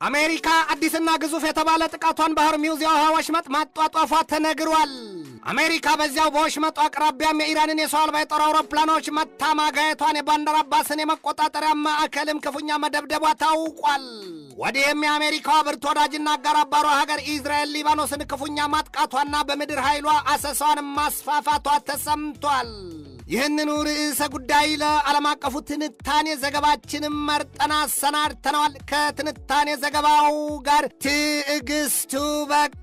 አሜሪካ አዲስና ግዙፍ የተባለ ጥቃቷን በሆርሙዝ የውሃ ወሽመጥ ማጧጧፏ ተነግሯል። አሜሪካ በዚያው በወሽመጡ አቅራቢያም የኢራንን የሰው አልባ የጦር አውሮፕላኖች መታ ማጋየቷን የባንደር አባስን የመቆጣጠሪያ ማዕከልም ክፉኛ መደብደቧ ታውቋል። ወዲህም የአሜሪካዋ ብርቱ ወዳጅና አጋር አባሯ ሀገር ኢዝራኤል ሊባኖስን ክፉኛ ማጥቃቷና በምድር ኃይሏ አሰሳዋን ማስፋፋቷ ተሰምቷል። ይህንኑ ርዕሰ ጉዳይ ለዓለም አቀፉ ትንታኔ ዘገባችንም መርጠና አሰናድተነዋል። ከትንታኔ ዘገባው ጋር ትዕግስቱ በቀለ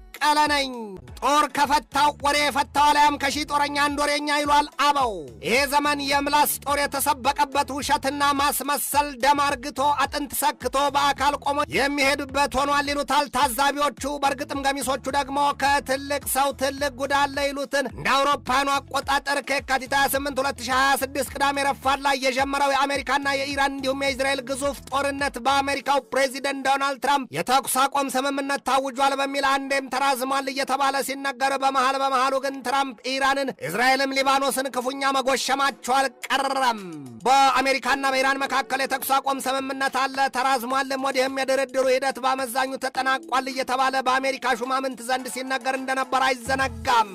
ነኝ። ጦር ከፈታው ወሬ የፈታው አልያም ከሺህ ጦረኛ አንድ ወሬኛ ይሏል አበው። ይሄ ዘመን የምላስ ጦር የተሰበቀበት ውሸትና ማስመሰል ደም አርግቶ አጥንት ሰክቶ በአካል ቆሞ የሚሄዱበት ሆኗል ይሉታል ታዛቢዎቹ። በእርግጥም ገሚሶቹ ደግሞ ከትልቅ ሰው ትልቅ ጉዳለ ይሉትን እንደ አውሮፓውያኑ አቆጣጠር ከየካቲት 28 2026 ቅዳሜ ረፋድ ላይ የጀመረው የአሜሪካና የኢራን እንዲሁም የእስራኤል ግዙፍ ጦርነት በአሜሪካው ፕሬዚደንት ዶናልድ ትራምፕ የተኩስ አቁም ስምምነት ታውጇል በሚል አንዴም ተራዝሟል እየተባለ ሲነገር በመሃሉ ግን ትራምፕ ኢራንን እስራኤልም ሊባኖስን ክፉኛ መጎሸማቸው አልቀረም። በአሜሪካና በኢራን መካከል የተኩስ አቁም ስምምነት አለ፣ ተራዝሟልም። ወዲህም የድርድሩ ሂደት በአመዛኙ ተጠናቋል እየተባለ በአሜሪካ ሹማምንት ዘንድ ሲነገር እንደነበር አይዘነጋም።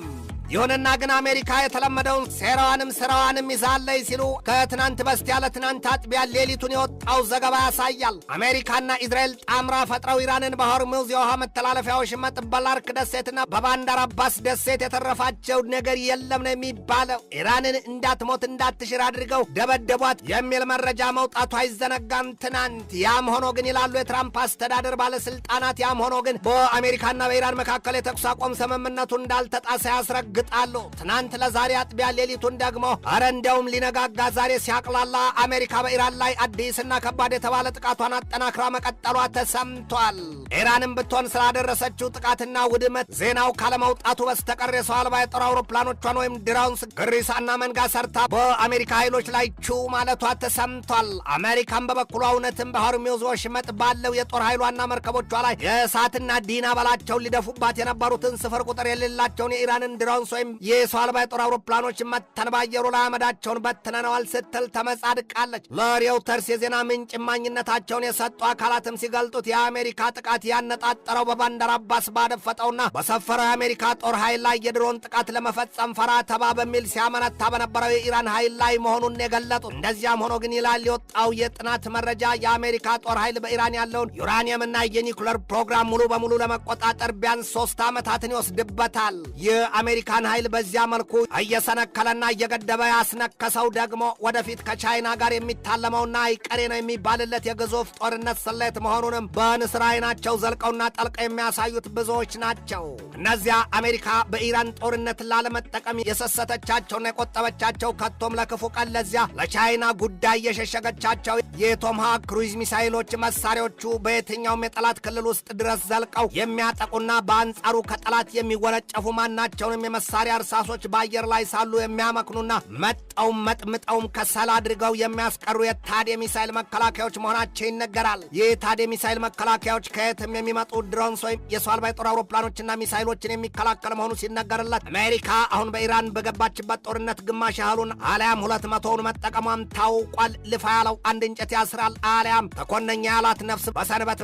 ይሁንና ግን አሜሪካ የተለመደውን ሴራዋንም ስራዋንም ይዛለይ ሲሉ ከትናንት በስቲያ ለትናንት አጥቢያ ሌሊቱን የወጣው ዘገባ ያሳያል። አሜሪካና እስራኤል ጣምራ ፈጥረው ኢራንን በሆርሙዝ የውሃ መተላለፊያ ወሽመጥ በላርክ ደሴትና በባንደር አባስ ደሴት የተረፋቸው ነገር የለም ነው የሚባለው። ኢራንን እንዳትሞት እንዳትሽር አድርገው ደበደቧት የሚል መረጃ መውጣቱ አይዘነጋም ትናንት። ያም ሆኖ ግን ይላሉ የትራምፕ አስተዳደር ባለስልጣናት፣ ያም ሆኖ ግን በአሜሪካና በኢራን መካከል የተኩስ አቁም ስምምነቱ እንዳልተጣሰ ያስረግ ግጣሉ። ትናንት ለዛሬ አጥቢያ ሌሊቱን ደግሞ አረ እንደውም ሊነጋጋ ዛሬ ሲያቅላላ አሜሪካ በኢራን ላይ አዲስና ከባድ የተባለ ጥቃቷን አጠናክራ መቀጠሏ ተሰምቷል። ኢራንም ብትሆን ስላደረሰችው ጥቃትና ውድመት ዜናው ካለመውጣቱ በስተቀር የሰው አልባ የጦር አውሮፕላኖቿን ወይም ድሮንስ ግሪሳና መንጋ ሰርታ በአሜሪካ ኃይሎች ላይ ቹ ማለቷ ተሰምቷል። አሜሪካን በበኩሏ እውነትም በሆርሙዝ ወሽመጥ ባለው የጦር ኃይሏና መርከቦቿ ላይ የእሳትና ዲና በላቸውን ሊደፉባት የነበሩትን ስፍር ቁጥር የሌላቸውን የኢራንን ድሮን ወይም የሰው አልባ የጦር አውሮፕላኖች መተን ባየሩ ላይ አመዳቸውን በትነነዋል ስትል ተመጻድቃለች። ለሬውተርስ የዜና ምንጭ ማኝነታቸውን የሰጡ አካላትም ሲገልጡት የአሜሪካ ጥቃት ያነጣጠረው በባንደር አባስ ባደፈጠውና በሰፈረው የአሜሪካ ጦር ኃይል ላይ የድሮን ጥቃት ለመፈጸም ፈራ ተባ በሚል ሲያመነታ በነበረው የኢራን ኃይል ላይ መሆኑን የገለጡት። እንደዚያም ሆኖ ግን ይላል የወጣው የጥናት መረጃ የአሜሪካ ጦር ኃይል በኢራን ያለውን ዩራኒየምና የኒኩለር ፕሮግራም ሙሉ በሙሉ ለመቆጣጠር ቢያንስ 3 ዓመታትን ይወስድበታል። የአሜሪካ ኃይል በዚያ መልኩ እየሰነከለና እየገደበ ያስነከሰው ደግሞ ወደፊት ከቻይና ጋር የሚታለመውና አይቀሬ ነው የሚባልለት የግዙፍ ጦርነት ስሌት መሆኑንም በንስር አይናቸው ዘልቀውና ጠልቀው የሚያሳዩት ብዙዎች ናቸው። እነዚያ አሜሪካ በኢራን ጦርነት ላለመጠቀም የሰሰተቻቸውና የቆጠበቻቸው ከቶም ለክፉ ቀን ለዚያ ለቻይና ጉዳይ የሸሸገቻቸው የቶምሃክ ክሩይዝ ሚሳይሎች መሳሪያዎቹ በየትኛውም የጠላት ክልል ውስጥ ድረስ ዘልቀው የሚያጠቁና በአንጻሩ ከጠላት የሚወነጨፉ ማናቸውንም የመሳሪያ እርሳሶች በአየር ላይ ሳሉ የሚያመክኑና መጠውም መጥምጠውም ከሰል አድርገው የሚያስቀሩ የታድ የሚሳይል መከላከያዎች መሆናቸው ይነገራል። የታድ የሚሳይል መከላከያዎች ከየትም የሚመጡ ድሮንስ ወይም የሰው አልባ የጦር አውሮፕላኖችና ሚሳይሎችን የሚከላከል መሆኑ ሲነገርለት አሜሪካ አሁን በኢራን በገባችበት ጦርነት ግማሽ ያህሉን አልያም 200ውን መጠቀሟም ታውቋል። ልፋ ያለው አንድ እንጨት ያስራል አልያም ተኮነኛ ያላት ነፍስ በሰንበት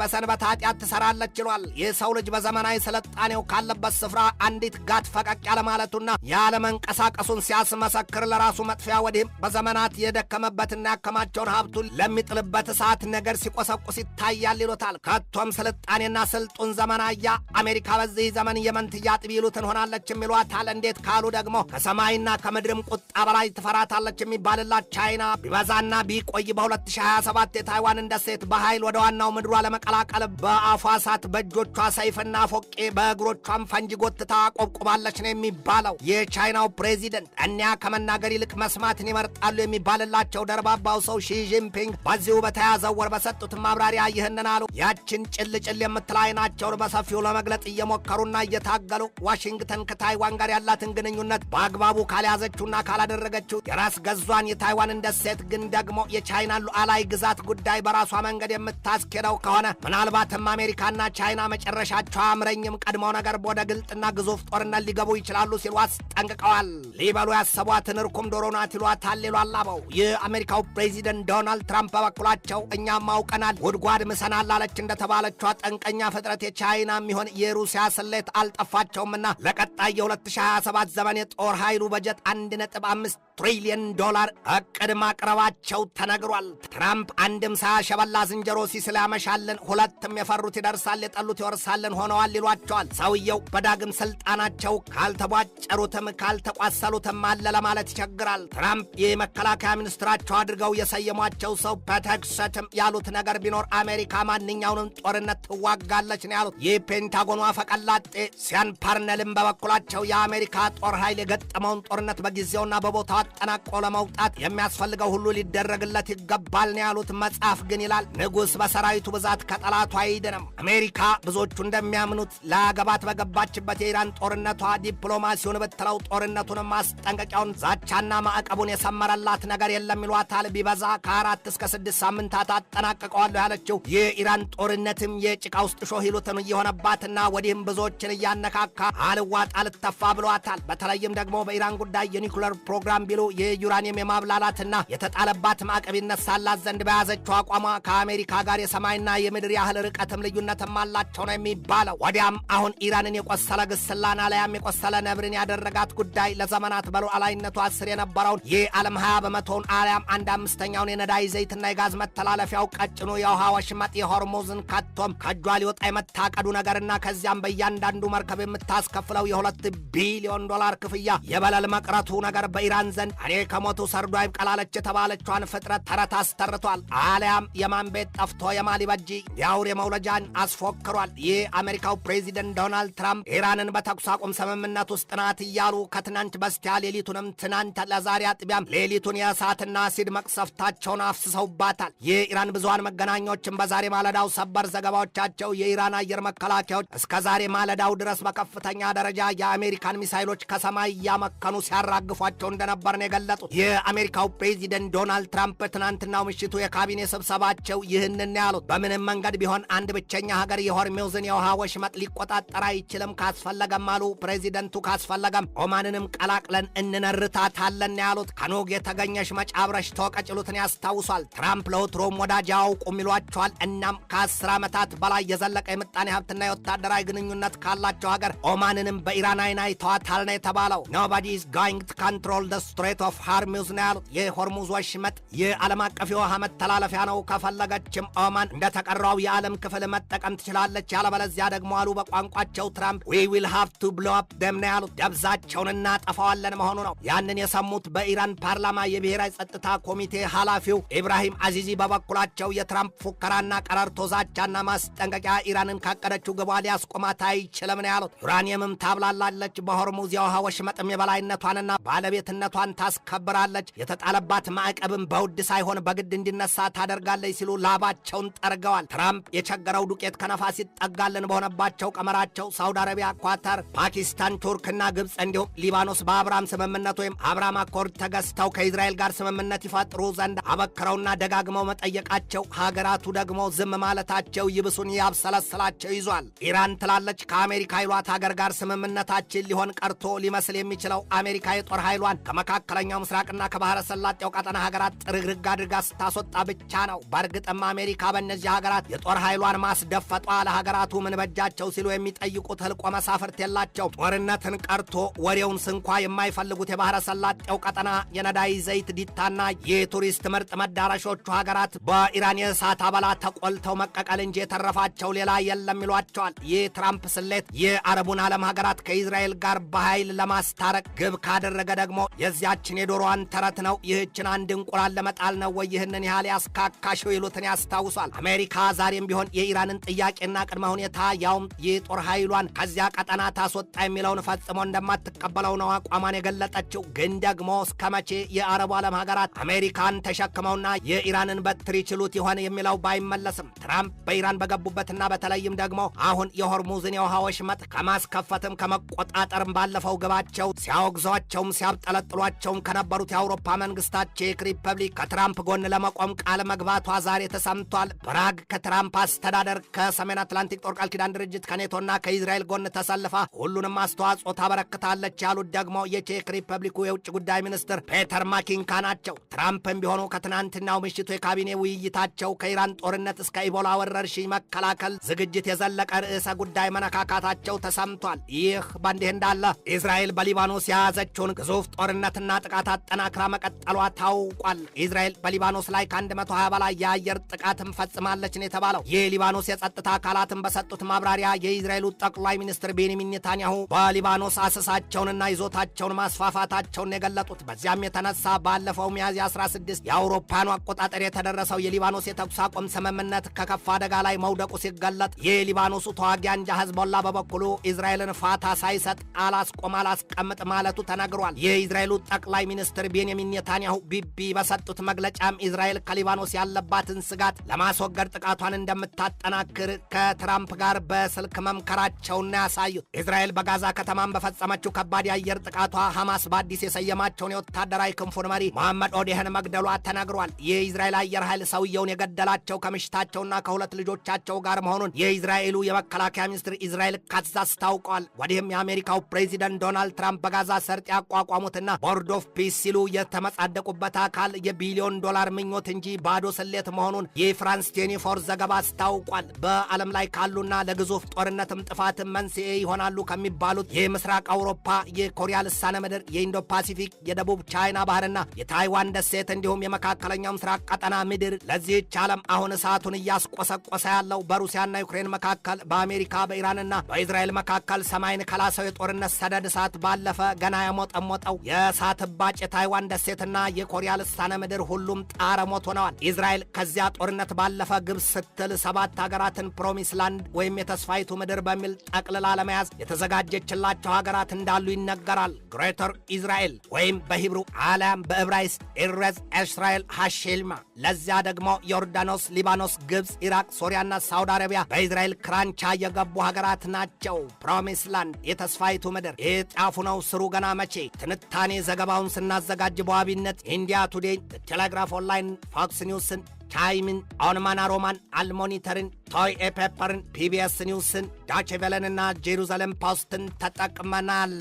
ኃጢአት ትሰራለች ይሏል። የሰው ልጅ በዘመናዊ ስልጣኔው ካለበት ስፍራ አንዲት ጋት ፈቀቅ ያለ ማለቱና ያለመንቀሳቀሱን ሲያስመሰክር ለራሱ መጥፊያ ወዲህም በዘመናት የደከመበትና ያከማቸውን ሀብቱን ለሚጥልበት እሳት ነገር ሲቆሰቁስ ይታያል ይሉታል። ከቶም ስልጣኔና ስልጡን ዘመናያ አሜሪካ በዚህ ዘመን የመንትያ ጥቢ ይሉትን ሆናለች የሚሏታል። እንዴት ካሉ ደግሞ ከሰማይና ከምድርም ቁጣ በላይ ትፈራታለች የሚባልላት ቻይና ቢበዛና ቢቆይ በ2027 የታይዋንን ደሴት በኃይል ወደ ዋናው ምድሯ ለመቀላቀል በአፏ እሳት በእጆቿ ሰይፍና ፎቄ በእግሮቿም ፈንጂ ጎትታ ቆብቁባለች ነው የሚባለው። የቻይናው ፕሬዚደንት እኒያ ከመናገር ይልቅ መስማትን ይመርጣሉ የሚባልላቸው ደርባባው ሰው ሺጂንፒንግ በዚሁ በተያዘው ወር በሰጡት ማብራሪያ ይህንን አሉ። ያችን ጭልጭል የምትል አይናቸውን በሰፊው ለመግለጥ እየሞከሩና እየታገሉ ዋሽንግተን ከታይዋን ጋር ያላትን ግንኙነት በአግባቡ ካልያዘችውና ካላደረገችው የራስ ገዟን የታይዋንን ደሴት ግን ደግሞ የቻይናን ሉዓላዊ ግዛት ጉዳይ በራሷ መንገድ የምታስኬደው ከሆነ ምናልባትም አሜሪካና ቻይና መጨረሻቸው አምረኝም ቀድሞው ነገር ወደ ግልጥና ግዙፍ ጦርነት ሊገቡ ይችላሉ ይችላሉ ሲሉ አስጠንቅቀዋል። ሊበሉ ያሰቧትን እርኩም ዶሮ ናት ይሏታል ይሏል አበው። የአሜሪካው ፕሬዚደንት ዶናልድ ትራምፕ በበኩላቸው እኛም አውቀናል፣ ጉድጓድ ምሰናል አለች እንደተባለችው ጠንቀኛ ፍጥረት የቻይና የሚሆን የሩሲያ ስሌት አልጠፋቸውምና ለቀጣይ የ2027 ዘመን የጦር ኃይሉ በጀት 1.5 ትሪሊየን ዶላር እቅድ ማቅረባቸው ተነግሯል። ትራምፕ አንድም ሳያሸበላ ዝንጀሮ ሲስል ያመሻልን፣ ሁለትም የፈሩት ይደርሳል የጠሉት ይወርሳልን ሆነዋል ይሏቸዋል። ሰውየው በዳግም ስልጣናቸው ካልተቧጨሩትም ካልተቋሰሉትም አለ ለማለት ይቸግራል። ትራምፕ የመከላከያ ሚኒስትራቸው አድርገው የሰየሟቸው ሰው ፐተክሰትም ያሉት ነገር ቢኖር አሜሪካ ማንኛውንም ጦርነት ትዋጋለች ነው ያሉት። ይህ ፔንታጎኑ አፈቀላጤ ሲያን ፓርነልም በበኩላቸው የአሜሪካ ጦር ኃይል የገጠመውን ጦርነት በጊዜውና በቦታው አጠናቆ ለመውጣት የሚያስፈልገው ሁሉ ሊደረግለት ይገባል ነው ያሉት። መጽሐፍ ግን ይላል ንጉሥ በሰራዊቱ ብዛት ከጠላቱ አይድንም። አሜሪካ ብዙዎቹ እንደሚያምኑት ለአገባት በገባችበት የኢራን ጦርነቷ ዲፕሎማሲውን ብትለው ጦርነቱን ማስጠንቀቂያውን ዛቻና ማዕቀቡን የሰመረላት ነገር የለም ይሏታል። ቢበዛ ከ4 እስከ 6 ሳምንታት አጠናቅቀዋለሁ ያለችው የኢራን ጦርነትም የጭቃ ውስጥ ሾህ ይሉትን እየሆነባትና ወዲህም ብዙዎችን እያነካካ አልዋጣ ልተፋ ብሏታል። በተለይም ደግሞ በኢራን ጉዳይ የኒኩለር ፕሮግራም ቢሉ የዩራኒየም የማብላላትና የተጣለባት ማዕቀብ ይነሳላት ዘንድ በያዘችው አቋሟ ከአሜሪካ ጋር የሰማይና የምድር ያህል ርቀትም ልዩነትም አላቸው ነው የሚባለው። ወዲያም አሁን ኢራንን የቆሰለ ግስላን አለያም የቆሰለ ነብርን ያደረጋት ጉዳይ ለዘመናት በሉዓላዊነቷ ስር የነበረውን የዓለም 20% አለያም 1/5ኛውን የነዳጅ ዘይትና የጋዝ መተላለፊያው ቀጭኑ የውሃ ወሽመጥ የሆርሙዝን ከቶም ከእጇ ሊወጣ የመታቀዱ ነገርና ከዚያም በእያንዳንዱ መርከብ የምታስከፍለው የ2 ቢሊዮን ዶላር ክፍያ የበለል መቅረቱ ነገር በኢራን ዘንድ እኔ ከሞቱ ሰርዶ አይብቀላለች የተባለችዋን ፍጥረት ተረት አስተርቷል። አለያም የማን ቤት ጠፍቶ የማን ይበጅ የአውሬ መውለጃን አስፎክሯል። ይህ አሜሪካው ፕሬዚደንት ዶናልድ ትራምፕ ኢራንን በተኩስ አቁም ስምምነት ውስጥ ናት እያሉ ከትናንት በስቲያ ሌሊቱንም ትናንት ለዛሬ አጥቢያም ሌሊቱን የእሳትና አሲድ መቅሰፍታቸውን አፍስሰውባታል። የኢራን ብዙሃን መገናኛዎችን በዛሬ ማለዳው ሰበር ዘገባዎቻቸው የኢራን አየር መከላከያዎች እስከ ዛሬ ማለዳው ድረስ በከፍተኛ ደረጃ የአሜሪካን ሚሳይሎች ከሰማይ እያመከኑ ሲያራግፏቸው እንደነበር ነው የገለጡት። የአሜሪካው ፕሬዚደንት ዶናልድ ትራምፕ ትናንትናው ምሽቱ የካቢኔ ስብሰባቸው ይህንን ያሉት በምንም መንገድ ቢሆን አንድ ብቸኛ ሀገር የሆርሙዝን የውሃ ወሽመጥ ሊቆጣጠር አይችልም፣ ካስፈለገም አሉ ፕሬዚደንቱ ካስፈለገም ኦማንንም ቀላቅለን እንነርታታለን ያሉት። ከኖግ የተገኘሽ መጫብረሽ ተወቀጭሉትን ያስታውሷል። ትራምፕ ለወትሮም ወዳጅ ያውቁም ይሏቸዋል። እናም ከ10 ዓመታት በላይ የዘለቀ የምጣኔ ሀብትና የወታደራዊ ግንኙነት ካላቸው ሀገር ኦማንንም በኢራን አይን አይተዋታል ነው የተባለው። ኖባዲ ኢዝ ጎይንግ ቱ ኮንትሮል ዘ ስትሬት ኦፍ ሆርሙዝ ነው ያሉት። የሆርሙዝ ወሽመጥ የዓለም አቀፍ የውሃ መተላለፊያ ነው። ከፈለገችም ኦማን እንደተቀረው የዓለም ክፍል መጠቀም ትችላለች፣ ያለበለዚያ ደግሞ አሉ በቋንቋቸው ትራምፕ ዊ ዊል ሃቭ ቱ ብሎ አፕ ደም ነው ያሉት። ደብዛቸውን እናጠፋዋለን መሆኑ ነው። ያንን የሰሙት በኢራን ፓርላማ የብሔራዊ ጸጥታ ኮሚቴ ኃላፊው ኢብራሂም አዚዚ በበኩላቸው የትራምፕ ፉከራና ቀረርቶ ዛቻና ማስጠንቀቂያ ኢራንን ካቀደችው ግቧ ሊያስቆማት አይችልም ነው ያሉት። ዩራኒየምም ታብላላለች፣ በሆርሙዝ የውሃ ወሽመጥም የበላይነቷንና ባለቤትነቷን ታስከብራለች፣ የተጣለባት ማዕቀብም በውድ ሳይሆን በግድ እንዲነሳ ታደርጋለች ሲሉ ላባቸውን ጠርገዋል። ትራምፕ የቸገረው ዱቄት ከነፋስ ይጠጋልን በሆነባቸው ቀመራቸው ሳውዲ አረቢያ፣ ኳታር፣ ፓኪስታን፣ ቱርክና ግብፅ እንዲሁም ሊባኖስ በአብርሃም ስምምነት ወይም አብርሃም አኮርድ ተገዝተው ከእስራኤል ጋር ስምምነት ይፈጥሩ ዘንድ አበክረውና ደጋግመው መጠየቃቸው፣ ሀገራቱ ደግሞ ዝም ማለታቸው ይብሱን ያብሰለስላቸው ይዟል። ኢራን ትላለች ከአሜሪካ ይሏት ሀገር ጋር ስምምነታችን ሊሆን ቀርቶ ሊመስል የሚችለው አሜሪካ የጦር ኃይሏን ከመካከለኛው ምስራቅና ከባህረ ሰላጤው ቀጠና ሀገራት ጥርግርግ አድርጋ ስታስወጣ ብቻ ነው። በእርግጥም አሜሪካ በእነዚህ ሀገራት የጦር ኃይሏን ማስደፈጧ ለሀገራቱ ምን በጃቸው ሲሉ የሚጠይቁት ህልቆ መሳፍርት የላቸው። ጦርነትን ቀርቶ ወሬውን ስንኳ የማይፈልጉት የባህረ ሰላጤው ቀጠና የነዳጅ ዘይት ዲታና የቱሪስት ምርጥ መዳረሾቹ ሀገራት በኢራን የእሳት አበላ ተቆልተው መቀቀል እንጂ የተረፋቸው ሌላ የለም ይሏቸዋል። ይህ ትራምፕ ስሌት የአረቡን ዓለም ሀገራት ከእስራኤል ጋር በኃይል ለማስታረቅ ግብ ካደረገ ደግሞ የዚያችን የዶሮዋን ተረት ነው። ይህችን አንድ እንቁላል ለመጣል ነው ወይ ይህንን ያህል ያስካካሽው ይሉትን ያስታውሷል። አሜሪካ ዛሬም ቢሆን የኢራንን ጥያቄና ቅድመ ሁኔታ ያውም የጦር ኃይሏን ከዚያ ቀጠና ታስወጣ የሚለውን ፈጽሞ እንደማትቀበለው ነው አቋሟን የገለጠችው። ግን ደግሞ እስከ መቼ የአረቡ ዓለም ሀገራት አሜሪካን ተሸክመውና የኢራንን በትር ይችሉት ይሆን የሚለው ባይመለስም ትራምፕ በኢራን በገቡበትና በተለይም ደግሞ አሁን የሆርሙዝን የውሃ ወሽመጥ ከማስከፈትም ከመቆጣጠርም ባለፈው ግባቸው ሲያወግዟቸውም ሲያብጠለጥሏቸውም ከነበሩት የአውሮፓ መንግስታት ቼክ ሪፐብሊክ ከትራምፕ ጎን ለመቆም ቃል መግባቷ ዛሬ ተሰምቷል። ፕራግ ከትራምፕ አስተዳደር ከሰሜን አትላንቲክ ጦር ቃል ኪዳን ድርጅት ከኔቶና ከእስራኤል ጎን ተሰልፋ ሁሉንም አስተዋጽኦ ታበረክታለች ያሉት ደግሞ የቼክ ሪፐብሊኩ የውጭ ጉዳይ ሚኒስትር ፔተር ማኪንካ ናቸው። ትራምፕም ቢሆኑ ከትናንትናው ምሽቱ የካቢኔ ውይይታቸው ከኢራን ጦርነት እስከ ኢቦላ ወረርሽኝ መከላከል ዝግጅት የዘለቀ ርዕሰ ጉዳይ መነካካታቸው ተሰምቷል። ይህ በእንዲህ እንዳለ እስራኤል በሊባኖስ የያዘችውን ግዙፍ ጦርነትና ጥቃት አጠናክራ መቀጠሏ ታውቋል። እስራኤል በሊባኖስ ላይ ከ120 በላይ የአየር ጥቃትም ፈጽማለች ነው የተባለው። የሊባኖስ የጸጥታ አካላትን በሰጡት ማብራሪያ የእስራኤሉ ጠቅላይ ሚኒስትር ቤንያሚን ኔታንያሁ በሊባኖስ አሰሳቸውንና ይዞታቸውን ማስፋፋታቸውን የገለጡት። በዚያም የተነሳ ባለፈው ሚያዝያ 16 የአውሮፓኑ አቆጣጠር የተደረሰው የሊባኖስ የተኩስ አቁም ስምምነት ከከፋ አደጋ ላይ መውደቁ ሲገለጥ፣ የሊባኖሱ ተዋጊ አንጃ ህዝቦላ በበኩሉ እስራኤልን ፋታ ሳይሰጥ አላስቀምጥ ማለቱ ተነግሯል። የእስራኤሉ ጠቅላይ ሚኒስትር ቤንያሚን ኔታንያሁ ቢቢ በሰጡት መግለጫም እስራኤል ከሊባኖስ ያለባትን ስጋት ለማስወገድ ጥቃቷን እንደምታጠናክር ከትራምፕ ጋር በስልክ መምከራቸውን ያሳዩት። እስራኤል በጋዛ ከተማን በፈጸመችው ከባድ የአየር ጥቃቷ ሐማስ በአዲስ የሰየማቸውን የወታደራዊ ክንፉን መሪ መሐመድ ኦዴህን መግደሏ ተነግሯል። የእስራኤል አየር ኃይል ሰውየውን የገደላቸው ከምሽታቸውና ከሁለት ልጆቻቸው ጋር መሆኑን የእስራኤሉ የመከላከያ ሚኒስትር እስራኤል ካትዝ አስታውቋል። ወዲህም የአሜሪካው ፕሬዚደንት ዶናልድ ትራምፕ በጋዛ ሰርጥ ያቋቋሙትና ቦርድ ኦፍ ፒስ ሲሉ የተመጻደቁበት አካል የቢሊዮን ዶላር ምኞት እንጂ ባዶ ስሌት መሆኑን የፍራንስ 24 ዘገባ አስታውቋል። በዓለም ላይ ካሉና ለግዙፍ ጦርነትም ጥፋትም መንስኤ ይሆናሉ ከሚባሉት የምስራቅ አውሮፓ፣ የኮሪያ ልሳነ ምድር፣ የኢንዶ ፓሲፊክ፣ የደቡብ ቻይና ባህርና የታይዋን ደሴት እንዲሁም የመካከለኛው ምስራቅ ቀጠና ምድር ለዚህች ዓለም አሁን እሳቱን እያስቆሰቆሰ ያለው በሩሲያና ዩክሬን መካከል፣ በአሜሪካ በኢራንና በእስራኤል መካከል ሰማይን ከላሰው የጦርነት ሰደድ እሳት ባለፈ ገና የሞጠሞጠው የእሳት እባጭ የታይዋን ደሴትና የኮሪያ ልሳነ ምድር ሁሉም ጣረ ሞት ሆነዋል። እስራኤል ከዚያ ጦርነት ባለፈ ግብፅ ስትል 7 ሀገራትን ፕሮሚስ ላንድ ወይም የተስፋይቱ ምድር በሚል ጠቅልላ ለመያዝ የተዘጋጀችላቸው ሀገራት እንዳሉ ይነገራል። ግሬተር እስራኤል ወይም በሂብሩ አሊያም በዕብራይስጥ ኢሬዝ እስራኤል ሃሼልማ፣ ለዚያ ደግሞ ዮርዳኖስ፣ ሊባኖስ፣ ግብፅ፣ ኢራቅ፣ ሶሪያና ሳውዲ አረቢያ በእስራኤል ክራንቻ የገቡ ሀገራት ናቸው። ፕሮሚስ ላንድ የተስፋይቱ ምድር የጫፉ ነው ስሩ ገና መቼ? ትንታኔ ዘገባውን ስናዘጋጅ በዋቢነት ኢንዲያ ቱዴይ፣ ቴሌግራፍ ኦንላይን፣ ፎክስ ኒውስን፣ ታይምን፣ ኦንማና ሮማን፣ አልሞኒተርን፣ ቶይ ኤፔፐርን፣ ፒቢኤስ ኒውስን፣ ዳቼ ቬለንና ጄሩዛሌም ፖስትን ተጠቅመናል።